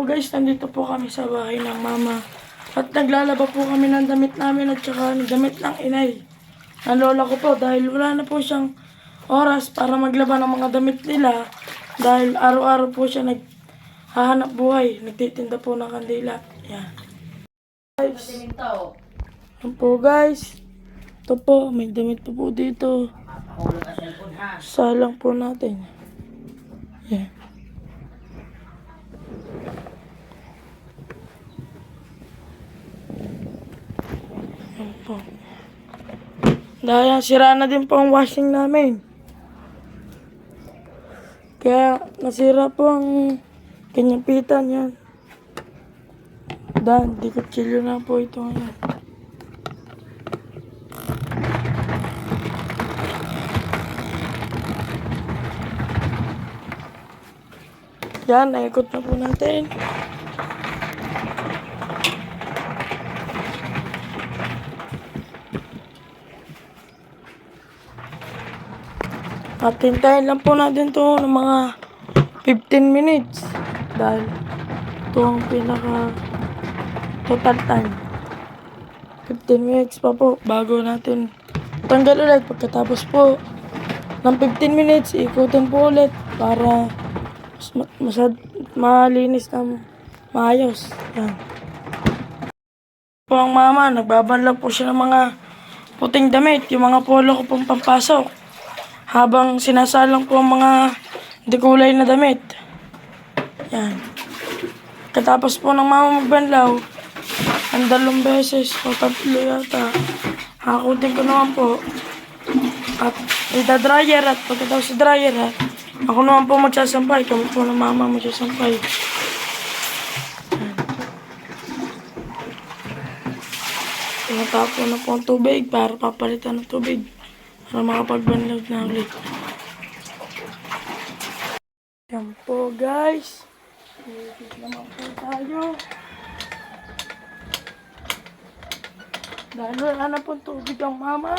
po guys, nandito po kami sa bahay ng mama. At naglalaba po kami ng damit namin at saka ng damit ng inay. Ang lola ko po dahil wala na po siyang oras para maglaba ng mga damit nila. Dahil araw-araw po siya naghahanap buhay. Nagtitinda po ng kandila. Yan. Guys. Yan po guys. Ito po, may damit po dito. Salang po natin. Yan. Yan po. Dahil sira na din po ang washing namin. Kaya nasira po ang kanyang pitan yan. Dan, di kutsilyo na po ito ngayon. Yan, naikot na po natin. At hintayin lang po natin to ng mga 15 minutes. Dahil ito ang pinaka total time. 15 minutes pa po bago natin tanggal ulit. Pagkatapos po ng 15 minutes, ikutin po ulit para malinis na maayos. Yan. Po ang mama, nagbabanlag po siya ng mga puting damit, yung mga polo ko pong pampasok. Habang sinasalang po ang mga dekulay na damit. Yan. Katapos po ng mama magbanlaw, ang 2 beses o 3 yata, hakutin ko naman po. At ita-dryer at pagkatapos sa dryer at ako naman po magsasampay. Kami po ng mama magsasampay. Tinatapo na po ang tubig para papalitan ng tubig. Para makapagbanlaw na ulit. Yan po guys. Ikit naman po tayo. Dahil wala na po tubig ang mama.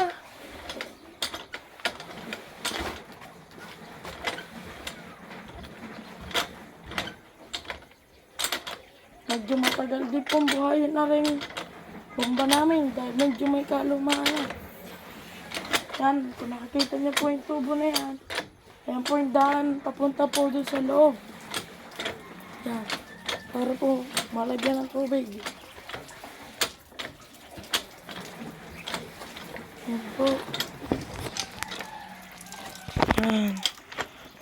Medyo matagal din pong buhayin na rin bomba namin dahil medyo may kalumaan. Yan, kung nakikita niyo po yung tubo na yan, ayan po yung daan, papunta po doon sa loob. Yan, para po malagyan ng tubig. Yan po. Yan.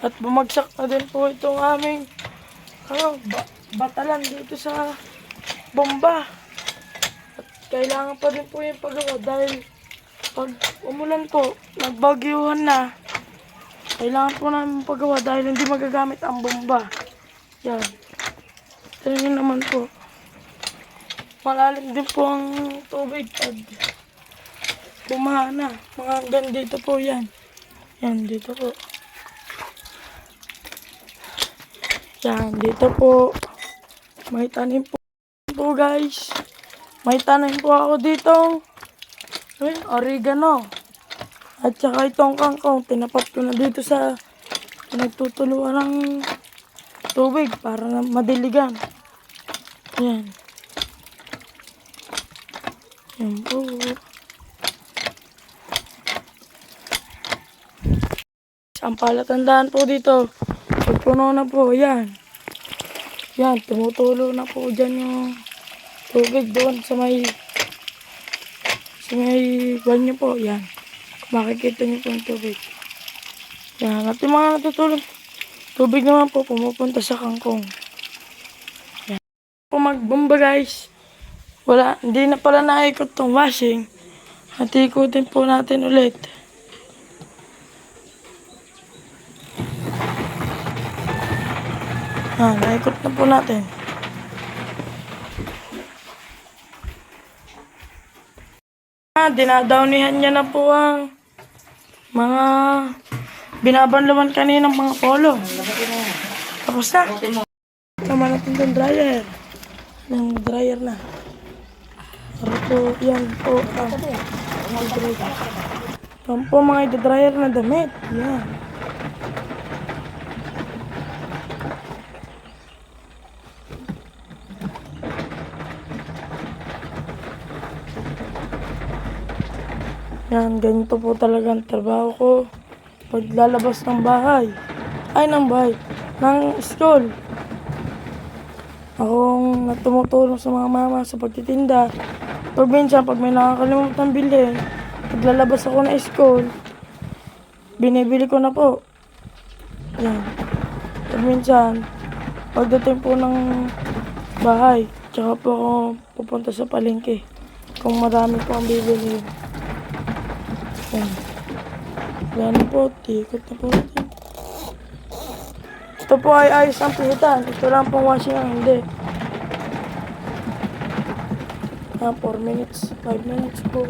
At bumagsak na din po itong aming batalan dito sa bomba. At kailangan pa din po yung pagawa dahil pag umulan po, nagbagyuhan na, kailangan po namin pagawa dahil hindi magagamit ang bomba. Yan. Tingnan naman po. Malalim din po ang tubig pag bumaha na. Mga hanggang dito po yan. Yan, dito po. Yan, dito po. May tanim po guys. May tanim po ako dito. Oregano. At saka itong kangkong, tinapat ko na dito sa nagtutuluan ng tubig para na madiligan. Yan. Yan po. Ang palatandaan po dito, pag puno na po, yan. Yan, tumutulo na po dyan yung tubig doon sa may banyo po, yan. Makikita niyo po yung tubig. Yan, at yung mga natutulog, tubig naman po pumupunta sa kangkong. Yan. Po magbomba guys. Wala, hindi na pala naikot tong washing. At ikutin po natin ulit. Yan, naikot na po natin. Dinadownihan niya na po ang mga binabanlawan kaninang mga polo. Tapos na. Tama natin yung dryer. Yung dryer na. Para po, yan po. Yan po mga dryer na damit. Yan. Yan, ganito po talaga ang trabaho ko. Paglalabas ng bahay. Ay, ng bahay. Ng school. Akong tumutulong sa mga mama sa pagtitinda. Pag minsan, pag may nakakalimutan bilhin, paglalabas ako ng school, binibili ko na po. Yan. Pag minsan, pagdating po ng bahay, tsaka po ako pupunta sa palengke. Kung marami po ang bibili. Yan. Yan na po, tikot na po. Ito po ay ayos ang pihitan. Ito lang pong washing ang hindi. 4 minutes, 5 minutes po.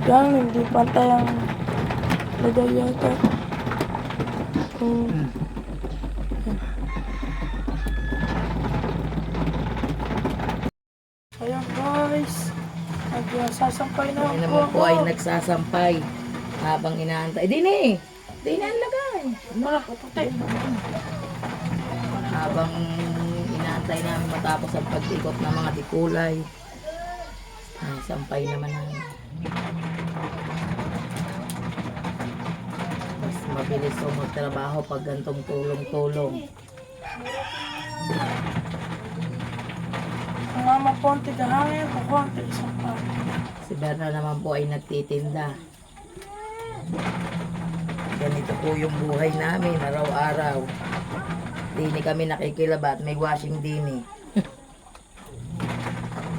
Yan, hindi pantay ang lagay yata. Ayan guys, nagsasampay na Kami po naman ako. po ay nagsasampay habang inaantay. Dini! Dini ang lagay! Wala, puti. Habang inaantay namin matapos ang pag-ikot ng mga dikulay. Ay, sampay naman namin. Mas mabilis o magtrabaho pag gantong tulong-tulong. Ang ama konti kahangin, kukunti isang pa. Si Berna naman po ay nagtitinda. Ganito po yung buhay namin araw-araw. Dini kami nakikilaba at may washing dini.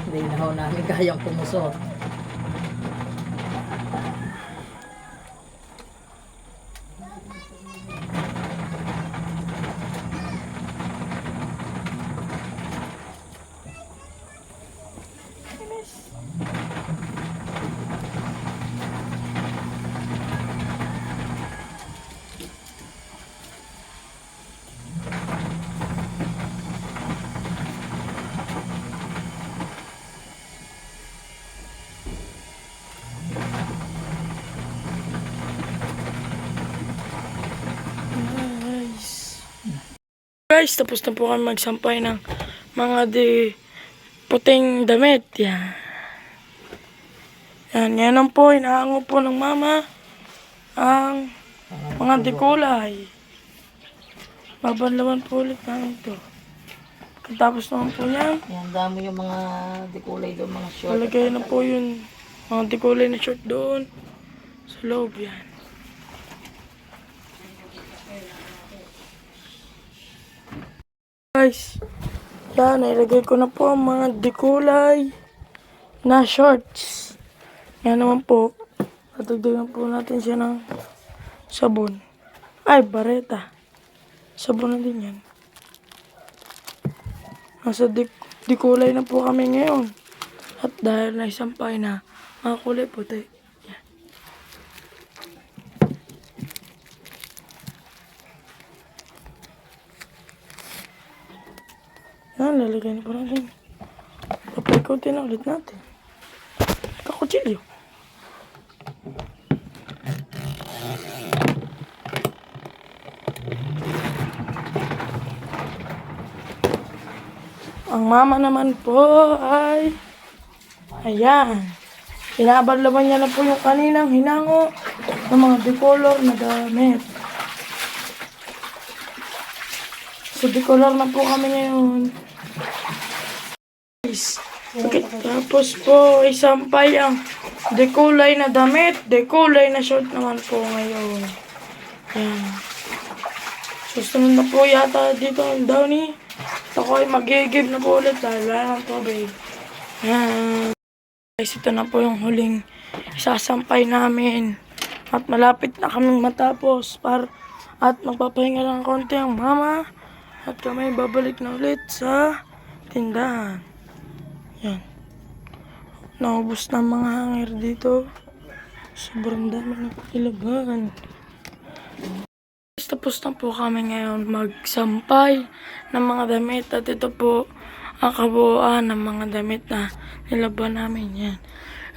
Hindi na ho namin kayang pumusot. Guys, tapos na po kami magsampay ng mga puting damit. Yan. Yan, yan lang po. Inaango po ng mama ang mga dekulay. Babanlawan po ulit namin ito. Katapos naman po yan, Yan, dami yung mga dikulay doon, mga short. palagay na po yung mga dekulay na short doon sa loob. Yan. Guys, yan, nailagay ko na po ang mga dekulay na shorts. Yan naman po, tatagdagan po natin siya ng sabon. Ay, bareta. Sabon na din yan. Nasa dekulay na po kami ngayon. At dahil naisampay na, mga kulay puti. Yan. Yan, lalagay na po natin. Papay-coatin na ulit natin. Kakutsilyo. Ang mama naman po ay ayan. Pinabalaman niya na po yung kaninang hinango ng mga decolor na damit. So decolor na po kami ngayon. Guys, tapos po isampay ang dekulay na damit, dekulay na short naman po ngayon. Yan. Susunod na po yata dito ang Downy. Ako ay mag-give na po ulit dahil wala ng tubig. Yan. Guys, ito na po yung huling isasampay namin. At malapit na kaming matapos. At magpapahinga lang konti ang mama. At kami babalik na ulit sa tindahan. Yan. Naubos na ang mga hanger dito. Sobrang dami ng ilagan. Tapos na po kami ngayon magsampay ng mga damit. At ito po ang kabuuan ng mga damit na nilaban namin. Yan.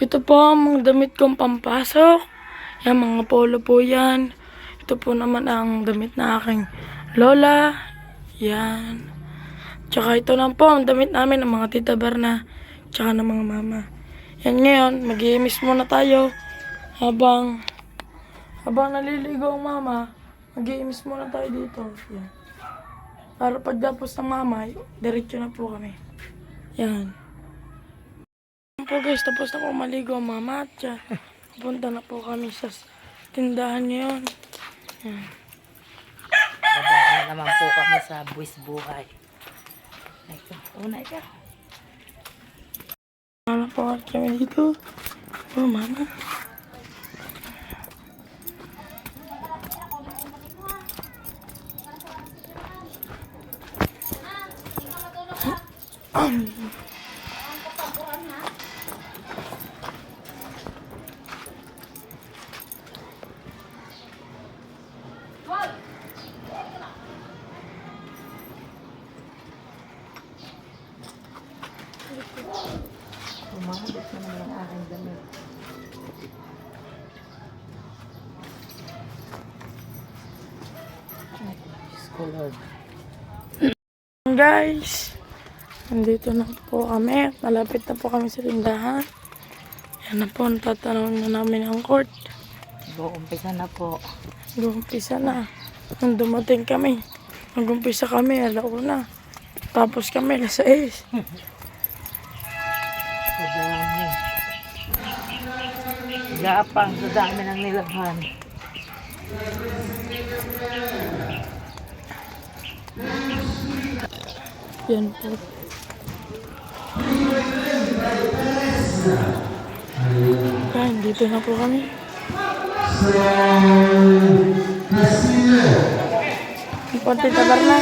Ito po ang mga damit kong pampasok. Yan, mga polo po yan. Ito po naman ang damit na aking lola. Yan. Tsaka ito lang po ang damit namin ng mga tita Berna. Tsaka ng mga mama. Yan ngayon, mag-iimis muna tayo. Habang naliligo ang mama, mag-iimis muna tayo dito. Yan. Para pagtapos ng mama, diretso na po kami. Yan. Yan po guys, tapos na po maligo ang mama at punta na po kami sa tindahan ngayon. Yan. Dadaan na naman po kami sa buwis buhay. Ito, una ito. Mama po at kami dito. Oh, mama. Umabot na naman ang aking damit. Ay, Diyos ko Lord. Guys, nandito na po kami. Malapit na po kami sa tindahan. Yan na po, natatanaw na namin ang court. Umpisa na po. Nag-umpisa na. Nung dumating kami, nag-umpisa kami, 1:00. Tapos kami, 6:00. Sa dami. Gapang, sa dami ng nilaban. Yan po. Ayan, dito na po kami. Ang Tita Berna.